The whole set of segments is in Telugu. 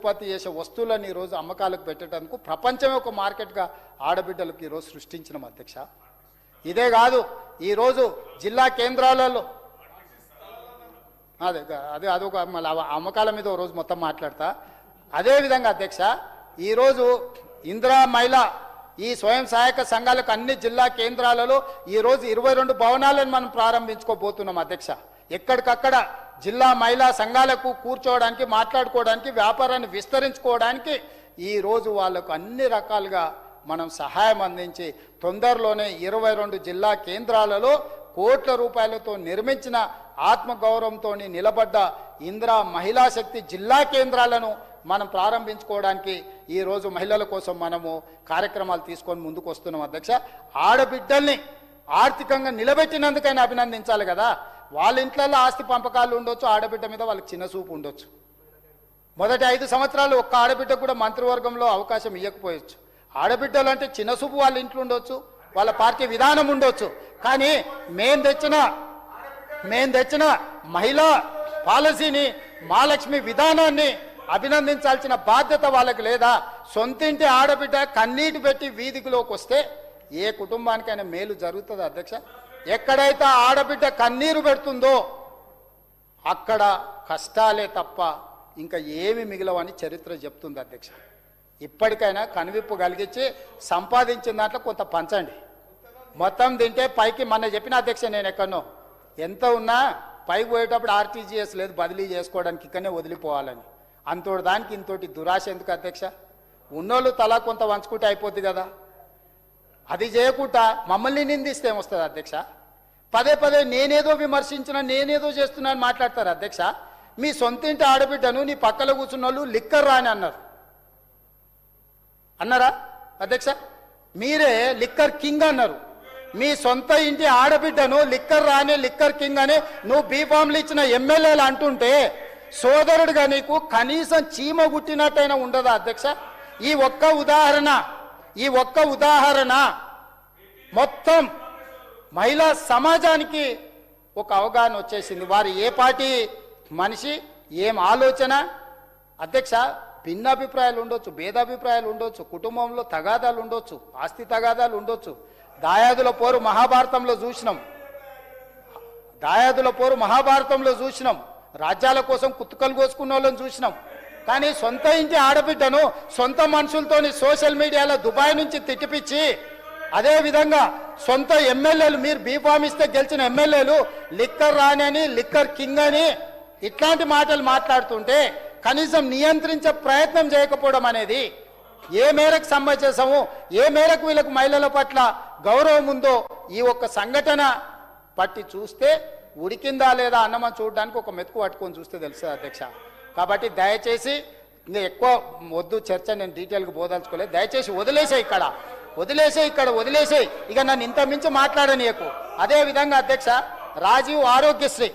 ఉత్పత్తి చేసే వస్తువులను ఈరోజు అమ్మకాలకు పెట్టడానికి ప్రపంచమే ఒక మార్కెట్గా ఆడబిడ్డలకు ఈరోజు సృష్టించిన అధ్యక్ష. ఇదే కాదు, ఈరోజు జిల్లా కేంద్రాలలో అదే అదొక మళ్ళీ అమ్మకాల మీద ఒక రోజు మొత్తం మాట్లాడతా. అదేవిధంగా అధ్యక్ష, ఈరోజు ఇందిరా మహిళ ఈ స్వయం సహాయక సంఘాలకు అన్ని జిల్లా కేంద్రాలలో ఈరోజు 22 భవనాలను మనం ప్రారంభించుకోబోతున్నాం అధ్యక్ష. ఎక్కడికక్కడ జిల్లా మహిళా సంఘాలకు కూర్చోవడానికి, మాట్లాడుకోవడానికి, వ్యాపారాన్ని విస్తరించుకోవడానికి ఈరోజు వాళ్ళకు అన్ని రకాలుగా మనం సహాయం అందించి తొందరలోనే 22 జిల్లా కేంద్రాలలో కోట్ల రూపాయలతో నిర్మించిన ఆత్మగౌరవంతో నిలబడ్డ ఇందిరా మహిళా శక్తి జిల్లా కేంద్రాలను మనం ప్రారంభించుకోవడానికి ఈరోజు మహిళల కోసం మనము కార్యక్రమాలు తీసుకొని ముందుకు వస్తున్నాం అధ్యక్ష. ఆడబిడ్డల్ని ఆర్థికంగా నిలబెట్టినందుకైనా అభినందించాలి కదా. వాళ్ళ ఇంట్లలో ఆస్తి పంపకాలు ఉండొచ్చు, ఆడబిడ్డ మీద వాళ్ళకి చిన్న చూపు ఉండొచ్చు. మొదటి 5 సంవత్సరాలు ఒక్క ఆడబిడ్డ కూడా మంత్రివర్గంలో అవకాశం ఇవ్వకపోవచ్చు. ఆడబిడ్డలు అంటే చిన్న చూపు వాళ్ళ ఇంట్లో ఉండొచ్చు, వాళ్ళ పార్టీ విధానం ఉండొచ్చు. కానీ మేము తెచ్చిన మహిళా పాలసీని, మహాలక్ష్మి విధానాన్ని అభినందించాల్సిన బాధ్యత వాళ్ళకి లేదా? సొంతింటి ఆడబిడ్డ కన్నీటి పెట్టి వీధిలోకి వస్తే ఏ కుటుంబానికైనా మేలు జరుగుతుంది అధ్యక్ష. ఎక్కడైతే ఆడబిడ్డ కన్నీరు పెడుతుందో అక్కడ కష్టాలే తప్ప ఇంకా ఏమి మిగిలవని చరిత్ర చెప్తుంది అధ్యక్ష. ఇప్పటికైనా కనువిప్పు కలిగించి సంపాదించిన దాంట్లో కొంత పంచండి. మొత్తం తింటే పైకి మొన్న చెప్పిన అధ్యక్ష, నేను ఎక్కడనో ఎంత ఉన్నా పైకి పోయేటప్పుడు ఆర్టీజీఎస్ లేదు, బదిలీ చేసుకోవడానికి ఇక్కడనే వదిలిపోవాలని. అంతోటి దానికి ఇంతోటి దురాశ ఎందుకు అధ్యక్ష? ఉన్నోళ్ళు తలా కొంత వంచుకుంటే అయిపోద్ది కదా. అది చేయకుండా మమ్మల్ని నిందిస్తే ఏమొస్తుంది అధ్యక్ష? పదే పదే నేనేదో విమర్శించిన, నేనేదో చేస్తున్నా అని మాట్లాడతారు అధ్యక్ష. మీ సొంతింటి ఆడబిడ్డను నీ పక్కలో కూర్చున్న వాళ్ళు లిక్కర్ రాని అన్నారా అధ్యక్ష? మీరే లిక్కర్ కింగ్ అన్నారు. మీ సొంత ఇంటి ఆడబిడ్డను లిక్కర్ రాని, లిక్కర్ కింగ్ అని నువ్వు బీఫామ్లు ఇచ్చిన ఎమ్మెల్యేలు అంటుంటే సోదరుడిగా నీకు కనీసం చీమ గుట్టినట్టయినా ఉండదా అధ్యక్ష? ఈ ఒక్క ఉదాహరణ మొత్తం మహిళా సమాజానికి ఒక అవగాహన వచ్చేసింది. వారు ఏ పార్టీ మనిషి, ఏం ఆలోచన అధ్యక్ష. భిన్నాభిప్రాయాలు ఉండొచ్చు, భేదాభిప్రాయాలు ఉండొచ్చు, కుటుంబంలో తగాదాలు ఉండొచ్చు, ఆస్తి తగాదాలు ఉండొచ్చు. దాయాదుల పోరు మహాభారతంలో చూసినాం. రాజ్యాల కోసం కుతుకలు కోసుకున్న వాళ్ళని చూసినాం. కానీ సొంత ఇంటి ఆడబిడ్డను సొంత మనుషులతోని సోషల్ మీడియాలో దుబాయ్ నుంచి తిట్టిపిచ్చి, అదేవిధంగా సొంత ఎమ్మెల్యేలు, మీరు బీఫామ్ ఇస్తే గెలిచిన ఎమ్మెల్యేలు లిక్కర్ రాని, లిక్కర్ కింగ్ అని ఇట్లాంటి మాటలు మాట్లాడుతుంటే కనీసం నియంత్రించే ప్రయత్నం చేయకపోవడం అనేది ఏ మేరకు సమంజసము, ఏ మేరకు వీళ్ళకు మహిళల పట్ల గౌరవం ఉందో ఈ ఒక్క సంఘటన పట్టి చూస్తే ఉడికిందా లేదా అన్నమని చూడడానికి ఒక మెతుకు పట్టుకొని చూస్తే తెలుస్తుంది అధ్యక్ష. కాబట్టి దయచేసి ఇంకా ఎక్కువ వద్దు చర్చ, నేను డీటెయిల్గా బోదలుచుకోలేదు. దయచేసి వదిలేసే ఇక నన్ను ఇంత మించి మాట్లాడనీయకు. అదేవిధంగా అధ్యక్ష, రాజీవ్ ఆరోగ్యశ్రీ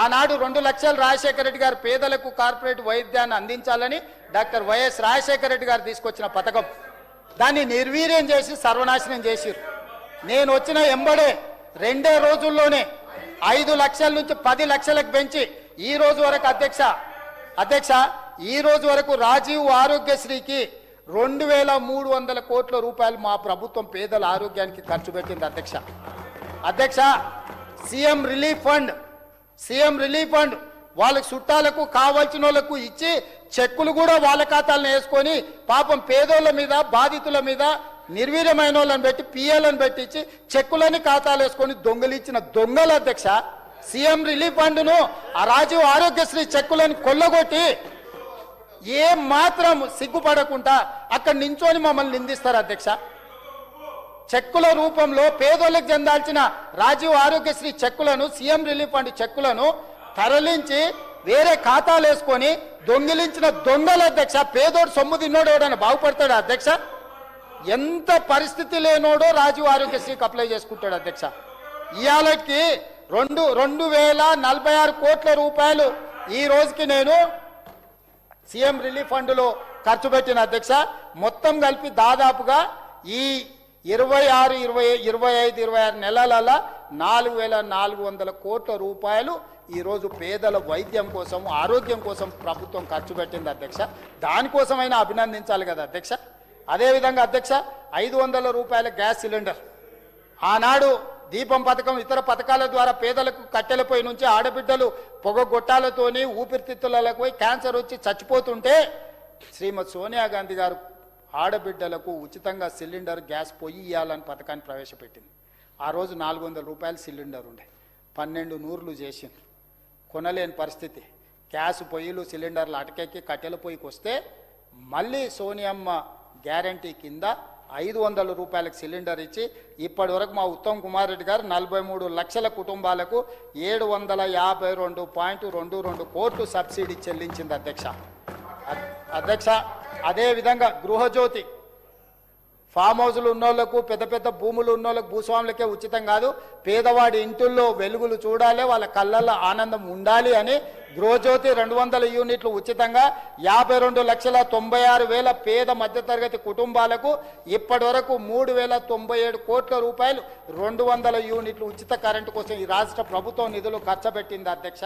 ఆనాడు 2 లక్షలు రాజశేఖర రెడ్డి గారు పేదలకు కార్పొరేట్ వైద్యాన్ని అందించాలని డాక్టర్ వైఎస్ రాజశేఖర రెడ్డి గారు తీసుకొచ్చిన పథకం, దాన్ని నిర్వీర్యం చేసి సర్వనాశనం చేసిరు. నేను వచ్చిన ఎంబడే 2 రోజుల్లోనే 5 లక్షల నుంచి 10 లక్షలకు పెంచి ఈ రోజు వరకు అధ్యక్ష ఈ రోజు వరకు రాజీవ్ ఆరోగ్యశ్రీకి 2300 కోట్ల రూపాయలు మా ప్రభుత్వం పేదల ఆరోగ్యానికి ఖర్చు పెట్టింది అధ్యక్ష. సీఎం రిలీఫ్ ఫండ్ వాళ్ళకి చుట్టాలకు కావాల్సిన వాళ్ళకు ఇచ్చి చెక్కులు కూడా వాళ్ళ ఖాతాలను వేసుకొని పాపం పేదోళ్ళ మీద, బాధితుల మీద, నిర్వీర్యమైన వాళ్ళని పెట్టి, పిఎలను పెట్టించి చెక్కులని ఖాతాలు వేసుకొని దొంగలిచ్చిన దొంగలు అధ్యక్ష. సీఎం రిలీఫ్ ఫండ్ను, ఆ రాజీవ్ ఆరోగ్యశ్రీ చెక్కులను కొల్లగొట్టి ఏ మాత్రం సిగ్గుపడకుండా అక్కడ నించొని మమ్మల్ని నిందిస్తారు అధ్యక్ష. చెక్కుల రూపంలో పేదోళ్ళకి చెందాల్సిన రాజీవ్ ఆరోగ్యశ్రీ చెక్కులను, సీఎం రిలీఫ్ ఫండ్ చెక్కులను తరలించి వేరే ఖాతాలు వేసుకొని దొంగిలించిన దొంగలు అధ్యక్ష. పేదోడు సొమ్ము తిన్నోడు ఎవడైనా బాగుపడతాడు అధ్యక్ష? ఎంత పరిస్థితి లేనోడో రాజీవ్ ఆరోగ్యశ్రీకి అప్లై చేసుకుంటాడు అధ్యక్ష. ఇవాళకి 2046 కోట్ల రూపాయలు ఈ రోజుకి నేను సీఎం రిలీఫ్ ఫండ్లో ఖర్చు పెట్టిన అధ్యక్ష. మొత్తం కలిపి దాదాపుగా ఈ 26, 25, 26 నెలల 4,400 కోట్ల రూపాయలు ఈరోజు పేదల వైద్యం కోసం ఆరోగ్యం కోసం ప్రభుత్వం ఖర్చు పెట్టింది అధ్యక్ష. దానికోసమైనా అభినందించాలి కదా అధ్యక్ష. అదేవిధంగా అధ్యక్ష 500 రూపాయల గ్యాస్ సిలిండర్ ఆనాడు దీపం పథకం ఇతర పథకాల ద్వారా పేదలకు కట్టెలపై నుంచి ఆడబిడ్డలు పొగగొట్టాలతోని ఊపిరితిత్తులకు పోయి క్యాన్సర్ వచ్చి చచ్చిపోతుంటే శ్రీమతి సోనియా గాంధీ గారు ఆడబిడ్డలకు ఉచితంగా సిలిండర్ గ్యాస్ పొయ్యి ఇవ్వాలని పథకాన్ని ప్రవేశపెట్టింది. ఆ రోజు 400 రూపాయల సిలిండర్ ఉండే 12 నూర్లు చేసింది. కొనలేని పరిస్థితి. గ్యాస్ పొయ్యిలు సిలిండర్లు అటకెక్కి కట్టెల పొయ్యికి వస్తే మళ్ళీ సోనియమ్మ గ్యారంటీ కింద 500 రూపాయలకు సిలిండర్ ఇచ్చి ఇప్పటి వరకు మా ఉత్తమ్ కుమార్ రెడ్డి గారు 43 లక్షల కుటుంబాలకు 752.22 కోట్లు సబ్సిడీ చెల్లించింది అధ్యక్ష. అదేవిధంగా గృహజ్యోతి ఫామ్ హౌజులు ఉన్నోళ్లకు పెద్ద పెద్ద భూములు ఉన్నోళ్ళకు భూస్వాములకే ఉచితం కాదు, పేదవాడి ఇంటుల్లో వెలుగులు చూడాలి, వాళ్ళ కళ్ళల్లో ఆనందం ఉండాలి అని గృహజ్యోతి 200 యూనిట్లు ఉచితంగా 52,96,000 పేద మధ్యతరగతి కుటుంబాలకు ఇప్పటి వరకు 3,097 కోట్ల రూపాయలు 200 యూనిట్లు ఉచిత కరెంటు కోసం ఈ రాష్ట్ర ప్రభుత్వం నిధులు ఖర్చు పెట్టింది అధ్యక్ష.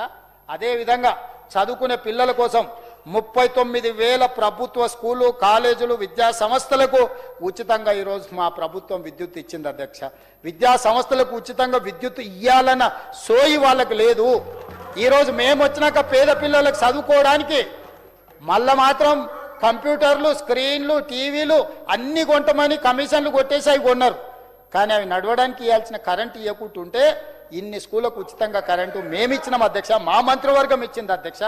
అదేవిధంగా చదువుకునే పిల్లల కోసం 39,000 ప్రభుత్వ స్కూలు కాలేజీలు విద్యా సంస్థలకు ఉచితంగా ఈరోజు మా ప్రభుత్వం విద్యుత్ ఇచ్చింది అధ్యక్ష. విద్యా సంస్థలకు ఉచితంగా విద్యుత్ ఇవ్వాలన్న సోయి వాళ్ళకు లేదు. ఈరోజు మేము వచ్చినాక పేద పిల్లలకు చదువుకోవడానికి మళ్ళా మాత్రం కంప్యూటర్లు స్క్రీన్లు టీవీలు అన్ని కొంటమని కమిషన్లు కొట్టేసి అవి కొన్నారు. కానీ అవి నడవడానికి ఇవ్వాల్సిన కరెంటు ఇవ్వకుంటుంటే ఇన్ని స్కూళ్ళకు ఉచితంగా కరెంటు మేమిచ్చినాం అధ్యక్ష, మా మంత్రివర్గం ఇచ్చింది అధ్యక్ష.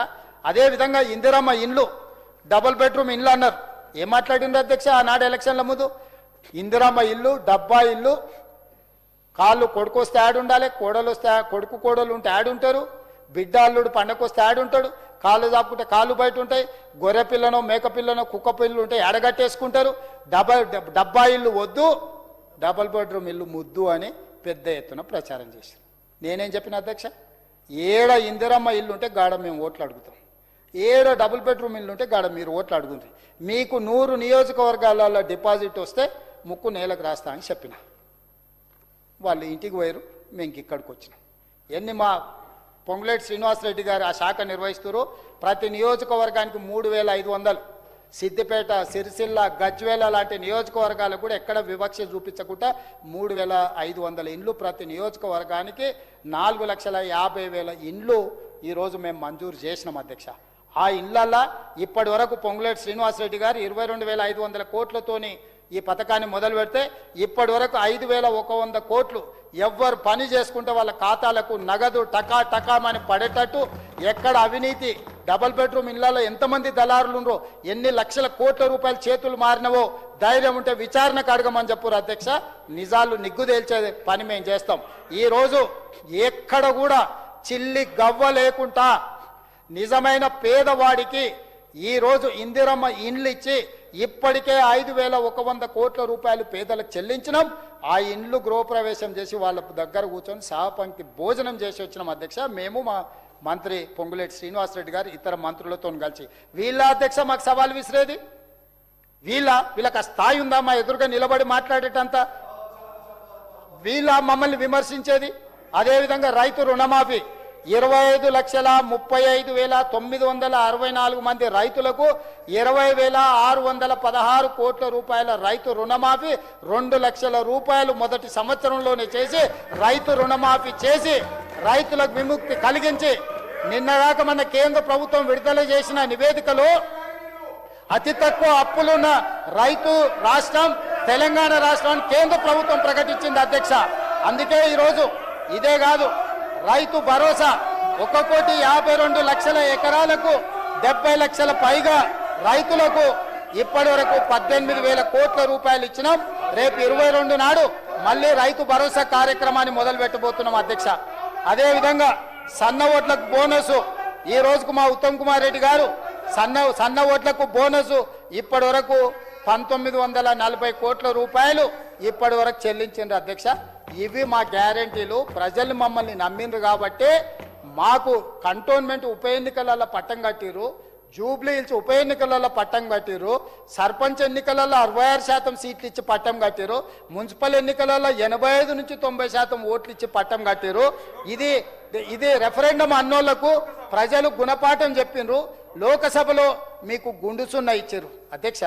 అదేవిధంగా ఇందిరమ్మ ఇండ్లు డబుల్ బెడ్రూమ్ ఇండ్లు అన్నారు. ఏం మాట్లాడిండ్రు అధ్యక్ష ఆనాడు ఎలక్షన్ల ముందు? ఇందిరమ్మ ఇల్లు డబ్బా ఇల్లు, కాళ్ళు కొడుకు వస్తే యాడ్ ఉండాలి, కోడలు వస్తే కొడుకు కోడలు ఉంటే యాడ్ ఉంటారు, బిడ్డ అల్లుడు పండగ వస్తే యాడ్ ఉంటాడు, కాళ్ళు చాపుకుంటే కాళ్ళు బయట ఉంటాయి, గొర్రె పిల్లనో మేక పిల్లనో కుక్క పిల్లలు ఉంటే ఎడగట్టేసుకుంటారు. డబ్బా ఇల్లు వద్దు, డబుల్ బెడ్రూమ్ ఇల్లు ముద్దు అని పెద్ద ఎత్తున ప్రచారం చేశారు. నేనేం చెప్పిన అధ్యక్ష, ఏడ ఇందిరమ్మ ఇల్లు ఉంటే గాడ మేము ఓట్లు అడుగుతాం, ఏడ డబుల్ బెడ్రూమ్ ఇల్లు ఉంటే గాడ మీరు ఓట్లు అడుగుంది, మీకు 100 నియోజకవర్గాలలో డిపాజిట్ వస్తే ముక్కు నేలకు రాస్తా అని చెప్పిన. వాళ్ళు ఇంటికి పోయారు, మేము ఇక్కడికి వచ్చినాం. మా పొంగులేటి శ్రీనివాసరెడ్డి గారు ఆ శాఖ నిర్వహిస్తారు. ప్రతి నియోజకవర్గానికి 3,500, సిద్దిపేట సిరిసిల్ల గజ్వేల లాంటి నియోజకవర్గాలకు కూడా ఎక్కడ వివక్ష చూపించకుండా 3,500 ఇండ్లు ప్రతి నియోజకవర్గానికి 4,50,000 ఇండ్లు ఈరోజు మేము మంజూరు చేసినాం అధ్యక్ష. ఆ ఇళ్లల్లో ఇప్పటి వరకు పొంగులేటి శ్రీనివాసరెడ్డి గారు 22,500 కోట్లతోని ఈ పథకాన్ని మొదలు పెడితే ఇప్పటి వరకు 5,100 కోట్లు ఎవ్వరు పని చేసుకుంటే వాళ్ళ ఖాతాలకు నగదు టకా టకామని పడేటట్టు, ఎక్కడ అవినీతి డబుల్ బెడ్రూమ్ ఇళ్లలో ఎంతమంది దళారులు ఉండరో, ఎన్ని లక్షల కోట్ల రూపాయలు చేతులు మారినవో ధైర్యం ఉంటే విచారణకు అడగమని చెప్పారు అధ్యక్ష. నిజాలు నిగ్గు తేల్చే పని మేము చేస్తాం. ఈరోజు ఎక్కడ కూడా చిల్లి గవ్వ లేకుండా నిజమైన పేదవాడికి ఈరోజు ఇందిరమ్మ ఇండ్లు ఇచ్చి ఇప్పటికే 5,100 కోట్ల రూపాయలు పేదలకు చెల్లించినాం. ఆ ఇండ్లు గృహప్రవేశం చేసి వాళ్ళ దగ్గర కూర్చొని సహపంక్తి భోజనం చేసి వచ్చినాం అధ్యక్ష. మేము మా మంత్రి పొంగులేటి శ్రీనివాసరెడ్డి గారు ఇతర మంత్రులతో కలిసి. వీళ్ళ అధ్యక్ష మాకు సవాల్ విసిరేది, వీళ్ళకి ఆ స్థాయి ఉందా మా ఎదురుగా నిలబడి మాట్లాడేటంత? వీళ్ళ మమ్మల్ని విమర్శించేది. అదేవిధంగా రైతు రుణమాఫీ 25,35,964 మంది రైతులకు 20,616 కోట్ల రూపాయల రైతు రుణమాఫీ 2 లక్షల రూపాయలు మొదటి సంవత్సరంలోనే చేసి రైతు రుణమాఫీ చేసి రైతులకు విముక్తి కలిగించి నిన్నగాక మన కేంద్ర ప్రభుత్వం విడుదల చేసిన నివేదికలో అతి తక్కువ అప్పులున్న రైతు రాష్ట్రం తెలంగాణ రాష్ట్రాన్ని కేంద్ర ప్రభుత్వం ప్రకటించింది అధ్యక్ష. అందుకే ఈరోజు ఇదే కాదు, రైతు భరోసా 1,52,00,000 ఎకరాలకు 70 లక్షల పైగా రైతులకు ఇప్పటి వరకు 18,000 కోట్ల రూపాయలు ఇచ్చినాం. రేపు 22 నాడు మళ్ళీ రైతు భరోసా కార్యక్రమాన్ని మొదలు పెట్టబోతున్నాం అధ్యక్ష. అదేవిధంగా సన్న ఓట్లకు బోనసు ఈ రోజుకు మా ఉత్తమ్ కుమార్ రెడ్డి గారు సన్న ఓట్లకు బోనసు ఇప్పటి వరకు 1,940 కోట్ల రూపాయలు ఇప్పటి వరకు చెల్లించిండ్రు అధ్యక్ష. ఇవి మా గ్యారంటీలు. ప్రజలు మమ్మల్ని నమ్మిండ్రు కాబట్టి మాకు కంటోన్మెంట్ ఉప ఎన్నికలలో పట్టం కట్టిరు. జూబ్లీ హిల్స్ ఉప ఎన్నికలలో పట్టం కట్టిరు, సర్పంచ్ ఎన్నికలలో 66% సీట్లు ఇచ్చి పట్టం కట్టిరు, మున్సిపల్ ఎన్నికలలో 85 నుంచి 90% ఓట్లు ఇచ్చి పట్టం కట్టిరు. ఇది రెఫరెండం అన్నోళ్లకు ప్రజలు గుణపాఠం చెప్పిండ్రు. లోకసభలో మీకు గుండుసున్న ఇచ్చారు అధ్యక్ష.